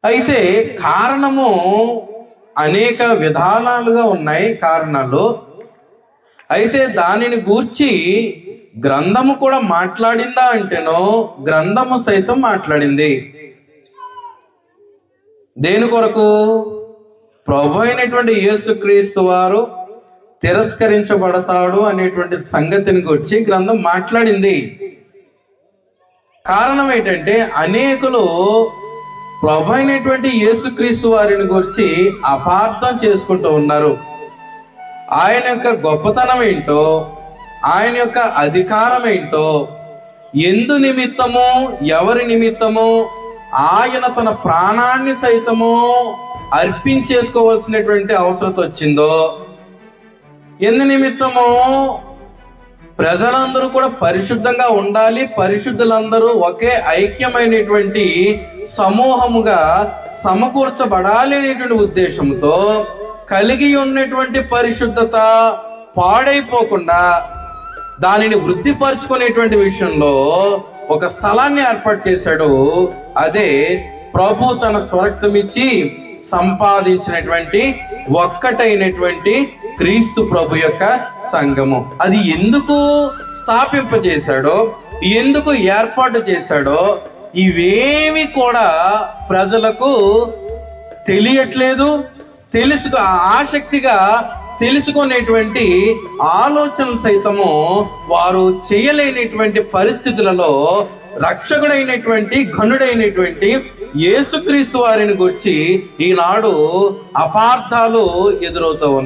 అయితే కారణము అనేక విధానాలుగా ఉన్నాయి కారణాలు. అయితే దానిని గూర్చి గ్రంథము కూడా మాట్లాడిందా అంటేనో గ్రంథము సైతం మాట్లాడింది. దేని కొరకు? ప్రభు అయినటువంటి యేసుక్రీస్తు వారు తిరస్కరించబడతాడు అనేటువంటి సంగతిని గురించి గ్రంథం మాట్లాడింది. కారణం ఏంటంటే అనేకులు ప్రభు అయినటువంటి యేసుక్రీస్తు వారిని గురించి అపార్థం చేసుకుంటూ ఉన్నారు. ఆయన యొక్క గొప్పతనం ఏంటో, ఆయన యొక్క అధికారం ఏంటో, ఎందు నిమిత్తము, ఎవరి నిమిత్తము ఆయన తన ప్రాణాన్ని సైతము అర్పించేసుకోవాల్సినటువంటి అవసరం వచ్చిందో, ఎందు నిమిత్తము ప్రజలందరూ కూడా పరిశుద్ధంగా ఉండాలి, పరిశుద్ధులందరూ ఒకే ఐక్యమైనటువంటి సమూహముగా సమకూర్చబడాలి అనేటువంటి ఉద్దేశంతో కలిగి ఉన్నటువంటి పరిశుద్ధత పాడైపోకుండా దానిని వృద్ధిపరచుకునేటువంటి విషయంలో ఒక స్థలాన్ని ఏర్పాటు చేశాడు. అదే ప్రభు తన స్వరక్తం ఇచ్చి సంపాదించినటువంటి ఒక్కటైనటువంటి క్రీస్తు ప్రభు యొక్క సంఘము. అది ఎందుకు స్థాపింపజేశాడో, ఎందుకు ఏర్పాటు చేశాడో ఇవేమి కూడా ప్రజలకు తెలియట్లేదు. ఆసక్తిగా తెలుసుకునేటువంటి ఆలోచనలు సైతము వారు చేయలేనటువంటి పరిస్థితులలో రక్షకుడైనటువంటి ఘనుడైనటువంటి యేసుక్రీస్తు వారిని గురించి ఈనాడు అపార్థాలు ఎదురవుతూ ఉన్నాయి.